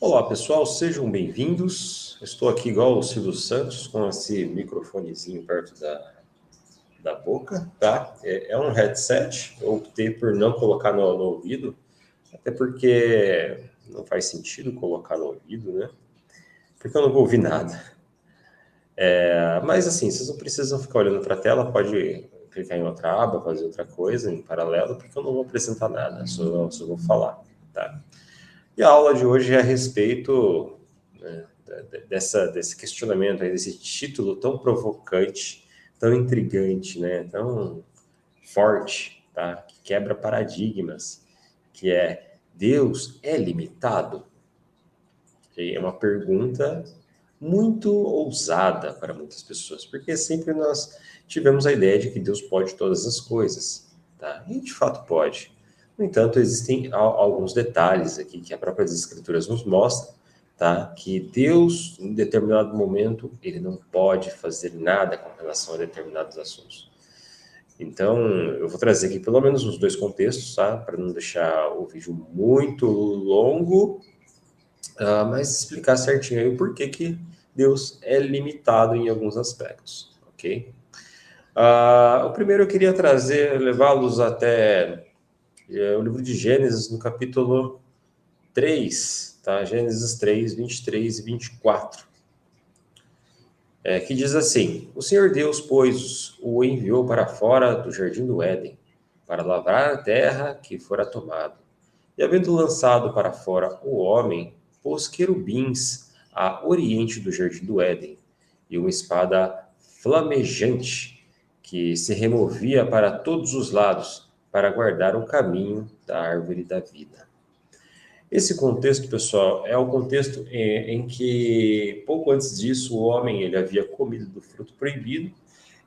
Olá, pessoal, sejam bem-vindos. Estou aqui igual o Silvio Santos, com esse microfonezinho perto da boca, tá? É um headset, eu optei por não colocar no ouvido, até porque não faz sentido colocar no ouvido, né? Porque eu não vou ouvir nada. Mas assim, vocês não precisam ficar olhando para a tela, pode clicar em outra aba, fazer outra coisa em paralelo, porque eu não vou apresentar nada, só vou falar, tá? E a aula de hoje é a respeito, né, desse questionamento, aí, desse título tão provocante, tão intrigante, né, tão forte, tá, que quebra paradigmas, que é: Deus é limitado? E é uma pergunta muito ousada para muitas pessoas, porque sempre nós tivemos a ideia de que Deus pode todas as coisas, tá? E de fato pode. No entanto, existem alguns detalhes aqui que a própria Escrituras nos mostra, tá? Que Deus, em determinado momento, ele não pode fazer nada com relação a determinados assuntos. Então, eu vou trazer aqui pelo menos os dois contextos, tá? Para não deixar o vídeo muito longo, mas explicar certinho aí o porquê que Deus é limitado em alguns aspectos, ok? O primeiro eu queria trazer, levá-los até o livro de Gênesis, no capítulo 3, tá? Gênesis 3, 23 e 24. Que diz assim: O Senhor Deus, pois, o enviou para fora do jardim do Éden, para lavrar a terra que fora tomada. E havendo lançado para fora o homem, pôs querubins a oriente do jardim do Éden, e uma espada flamejante, que se removia para todos os lados, para guardar o caminho da árvore da vida. Esse contexto, pessoal, é o contexto em que, pouco antes disso, o homem ele havia comido do fruto proibido.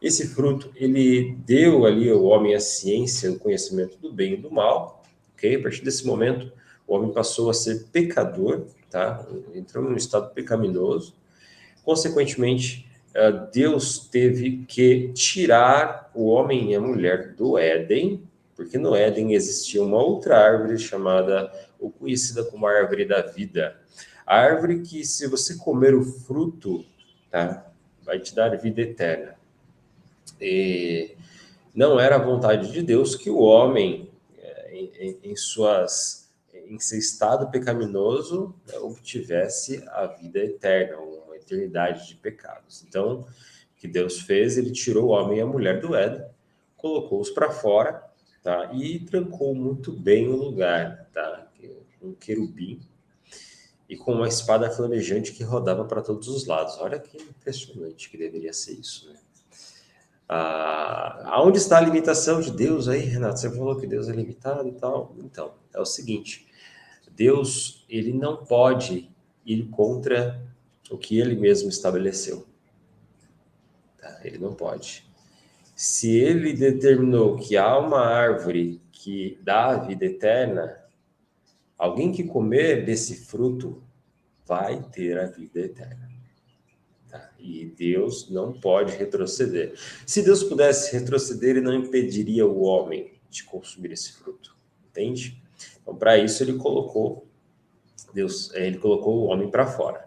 Esse fruto, ele deu ali ao homem a ciência, o conhecimento do bem e do mal, ok? A partir desse momento, o homem passou a ser pecador, tá? Entrou num estado pecaminoso. Consequentemente, Deus teve que tirar o homem e a mulher do Éden, porque no Éden existia uma outra árvore chamada, ou conhecida como a árvore da vida. A árvore que, se você comer o fruto, tá, vai te dar vida eterna. E não era a vontade de Deus que o homem, em seu estado pecaminoso, né, obtivesse a vida eterna, uma eternidade de pecados. Então, o que Deus fez, ele tirou o homem e a mulher do Éden, colocou-os para fora, tá? E trancou muito bem o lugar, tá? Um querubim e com uma espada flamejante que rodava para todos os lados. Olha que impressionante que deveria ser isso, né? Aonde está a limitação de Deus aí, Renato? Você falou que Deus é limitado e tal. Então, é o seguinte: Deus, ele não pode ir contra o que ele mesmo estabeleceu. Tá? Ele não pode. Se ele determinou que há uma árvore que dá a vida eterna, alguém que comer desse fruto vai ter a vida eterna. Tá? E Deus não pode retroceder. Se Deus pudesse retroceder, ele não impediria o homem de consumir esse fruto. Entende? Então, para isso, ele colocou o homem para fora.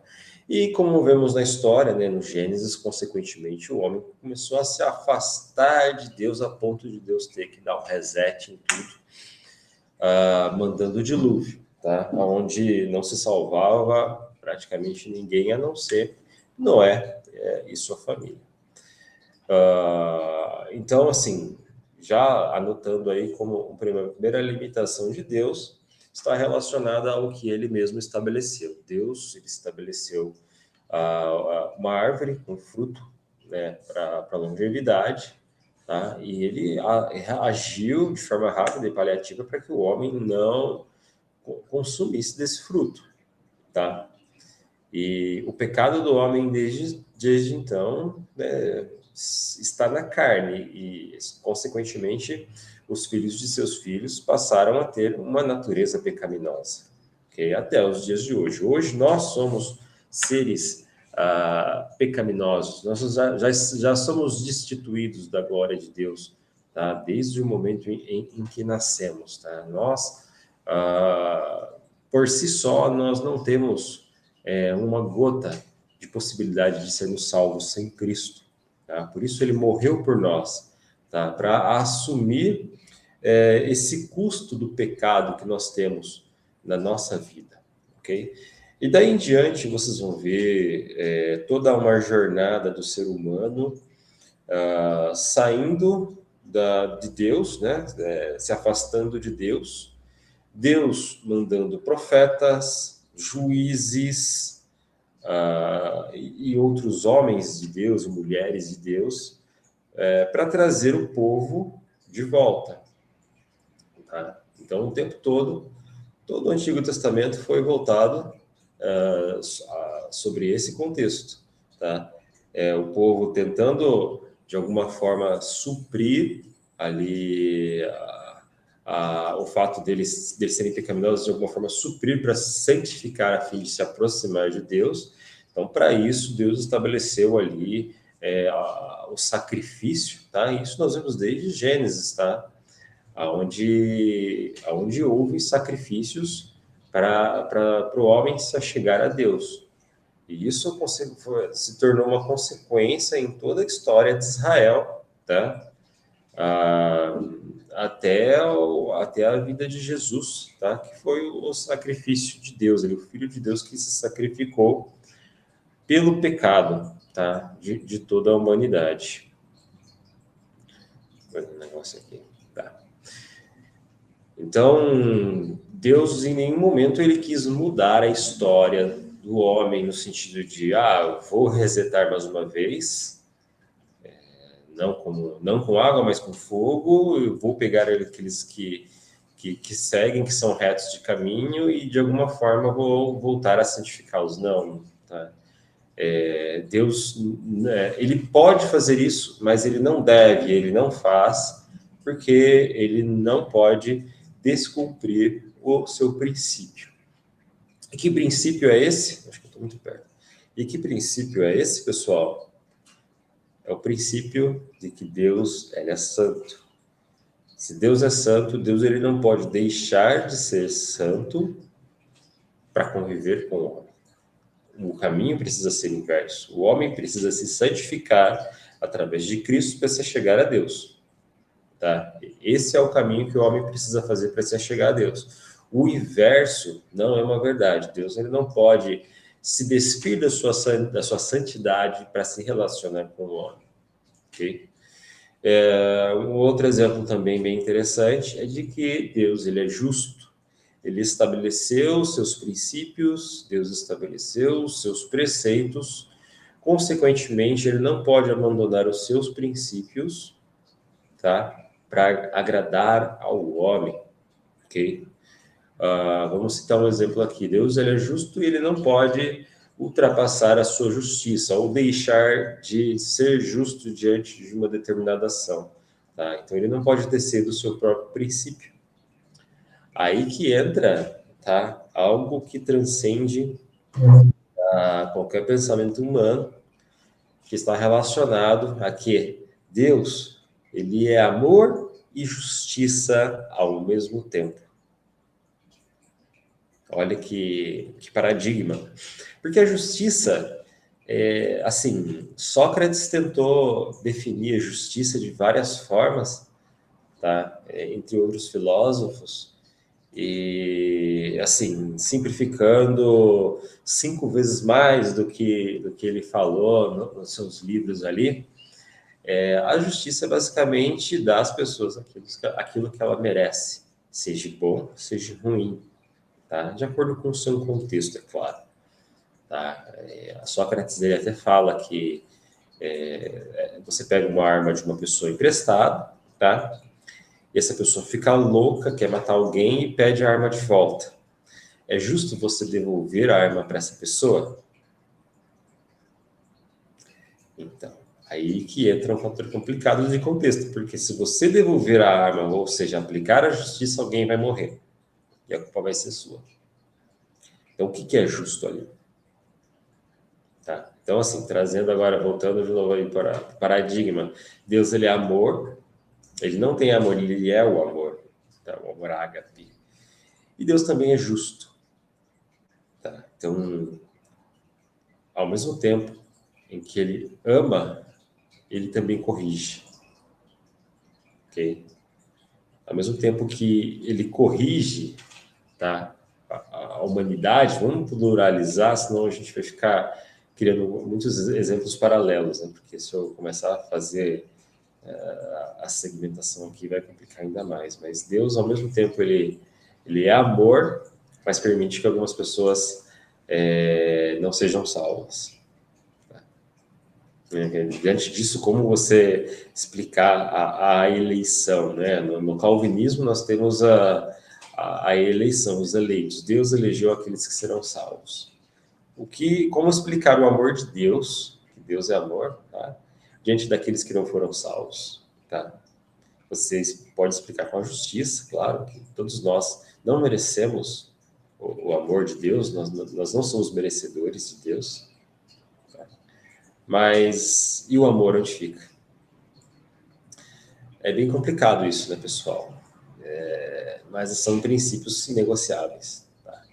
E como vemos na história, né, no Gênesis, consequentemente, o homem começou a se afastar de Deus a ponto de Deus ter que dar um reset em tudo, mandando o dilúvio, tá? Onde não se salvava praticamente ninguém, a não ser Noé e sua família. Então, assim, já anotando aí como a primeira limitação de Deus, está relacionada ao que ele mesmo estabeleceu. Deus, ele estabeleceu uma árvore com fruto, né, para longevidade, tá? E ele agiu de forma rápida e paliativa para que o homem não consumisse desse fruto, tá? E o pecado do homem desde então, né, está na carne e, consequentemente, os filhos de seus filhos passaram a ter uma natureza pecaminosa, okay? Até os dias de hoje. Hoje nós somos seres pecaminosos, nós já somos destituídos da glória de Deus, tá? Desde o momento em que nascemos, tá? Nós por si só, nós não temos uma gota de possibilidade de sermos salvos sem Cristo. Tá? Por isso ele morreu por nós, tá? Para assumir esse custo do pecado que nós temos na nossa vida, ok? E daí em diante vocês vão ver toda uma jornada do ser humano saindo de Deus, né? Se afastando de Deus, Deus mandando profetas, juízes e outros homens de Deus, mulheres de Deus, para trazer o povo de volta. Tá? Então, o tempo todo o Antigo Testamento foi voltado sobre esse contexto. Tá? O povo tentando, de alguma forma, suprir ali o fato deles serem pecaminosos, de alguma forma, suprir para santificar a fim de se aproximar de Deus. Então, para isso, Deus estabeleceu ali o sacrifício. Tá? Isso nós vemos desde Gênesis, tá? Onde houve sacrifícios para o homem se chegar a Deus. E isso se tornou uma consequência em toda a história de Israel, tá? Até a vida de Jesus, tá? Que foi o sacrifício de Deus, o Filho de Deus que se sacrificou pelo pecado, tá? De toda a humanidade. Vou fazer um negócio aqui, tá? Então, Deus em nenhum momento ele quis mudar a história do homem no sentido de, vou resetar mais uma vez, não com água, mas com fogo, eu vou pegar aqueles que seguem, que são retos de caminho e de alguma forma vou voltar a santificá-los. Não, tá? Deus, ele pode fazer isso, mas ele não deve, ele não faz, porque ele não pode descumprir o seu princípio. E que princípio é esse? Acho que eu estou muito perto. E que princípio é esse, pessoal? É o princípio de que Deus é santo. Se Deus é santo, Deus ele não pode deixar de ser santo para conviver com o homem. O caminho precisa ser inverso. O homem precisa se santificar através de Cristo para se chegar a Deus. Tá? Esse é o caminho que o homem precisa fazer para se chegar a Deus. O inverso não é uma verdade. Deus ele não pode se despir da sua santidade para se relacionar com o homem. Okay? Um outro exemplo também bem interessante é de que Deus ele é justo. Ele estabeleceu seus princípios, Deus estabeleceu seus preceitos. Consequentemente, ele não pode abandonar os seus princípios, tá? Para agradar ao homem, ok? Vamos citar um exemplo aqui. Deus ele é justo e ele não pode ultrapassar a sua justiça ou deixar de ser justo diante de uma determinada ação, tá? Então ele não pode descer do seu próprio princípio. Aí que entra, tá? Algo que transcende qualquer pensamento humano, que está relacionado a que Deus ele é amor e justiça ao mesmo tempo. Olha que paradigma. Porque a justiça, assim, Sócrates tentou definir a justiça de várias formas, tá? Entre outros filósofos, e, assim, simplificando 5 vezes mais do que ele falou nos seus livros ali, a justiça é basicamente dar às pessoas aquilo que ela merece, seja bom, seja ruim, tá? De acordo com o seu contexto, é claro. Tá? A Sócrates ele até fala que você pega uma arma de uma pessoa emprestada, tá? E essa pessoa fica louca, quer matar alguém e pede a arma de volta. É justo você devolver a arma para essa pessoa? Então, aí que entra um fator complicado de contexto, porque se você devolver a arma, ou seja, aplicar a justiça, alguém vai morrer. E a culpa vai ser sua. Então, o que é justo ali? Tá? Então, assim, trazendo agora, voltando de novo aí para o paradigma. Deus, ele é amor. Ele não tem amor, ele é o amor. Tá? O amor ágape. E Deus também é justo. Tá? Então, ao mesmo tempo em que ele ama, ele também corrige. Ok? Ao mesmo tempo que ele corrige, tá? A humanidade, vamos pluralizar, senão a gente vai ficar criando muitos exemplos paralelos, né? Porque se eu começar a fazer a segmentação aqui vai complicar ainda mais. Mas Deus, ao mesmo tempo, ele é amor, mas permite que algumas pessoas não sejam salvas. Diante disso, como você explicar a eleição, né? No calvinismo, nós temos a eleição, os eleitos. Deus elegeu aqueles que serão salvos. Como explicar o amor de Deus, que Deus é amor, tá? Diante daqueles que não foram salvos, tá? Vocês podem explicar com a justiça, claro, que todos nós não merecemos o amor de Deus, nós não somos merecedores de Deus, tá? Mas, e o amor onde fica? É bem complicado isso, né, pessoal? Mas são princípios inegociáveis. Tá?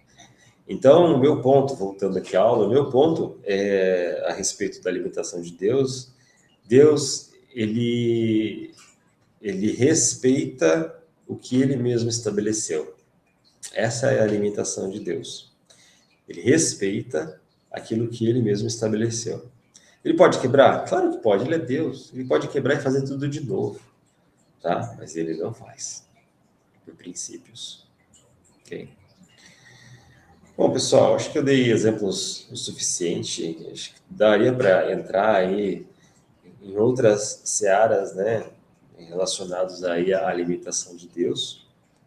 Então, o meu ponto, voltando aqui à aula, o meu ponto é a respeito da limitação de Deus. Deus, ele respeita o que ele mesmo estabeleceu. Essa é a limitação de Deus. Ele respeita aquilo que ele mesmo estabeleceu. Ele pode quebrar? Claro que pode, ele é Deus. Ele pode quebrar e fazer tudo de novo, tá? Mas ele não faz, por princípios. Ok? Bom, pessoal, acho que eu dei exemplos o suficiente. Acho que daria para entrar aí em outras searas, né, relacionadas aí à limitação de Deus.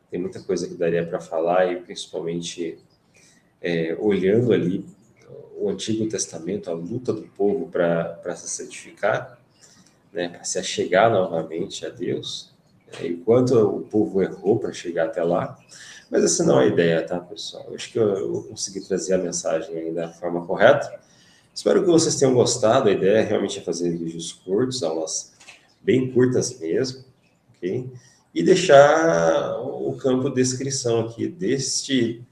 Tem muita coisa que daria para falar e principalmente olhando ali o Antigo Testamento, a luta do povo para se santificar, né, para se achegar novamente a Deus, e quanto o povo errou para chegar até lá. Mas essa não é a ideia, tá, pessoal? Eu acho que eu consegui trazer a mensagem aí da forma correta. Espero que vocês tenham gostado. A ideia realmente é fazer vídeos curtos, aulas bem curtas mesmo, ok? E deixar o campo de descrição aqui deste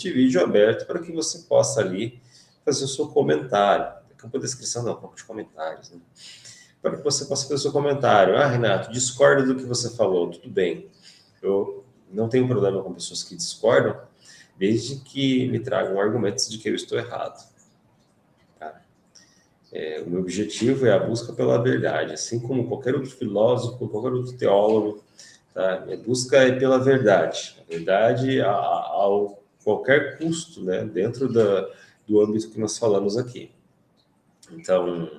vídeo aberto para que você possa ali fazer o seu comentário. Campo de descrição não, campo de comentários, né? Para que você possa fazer o seu comentário. Ah, Renato, discordo do que você falou. Tudo bem. Eu não tenho problema com pessoas que discordam, desde que me tragam argumentos de que eu estou errado. Tá? O meu objetivo é a busca pela verdade, assim como qualquer outro filósofo, qualquer outro teólogo. Tá? Minha busca é pela verdade. A verdade ao qualquer custo, né? Dentro do âmbito que nós falamos aqui. Então,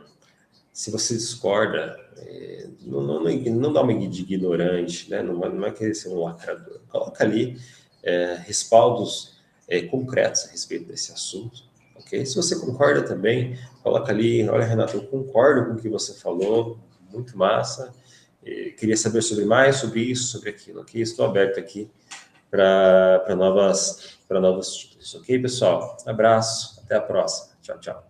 se você discorda, não dá uma de ignorante, né? Não é querer ser um lacrador. Coloca ali respaldos concretos a respeito desse assunto, ok? Se você concorda também, coloca ali, olha, Renato, eu concordo com o que você falou, muito massa, queria saber sobre mais, sobre isso, sobre aquilo, ok? Estou aberto aqui para novos títulos, ok, pessoal? Abraço, até a próxima. Tchau, tchau.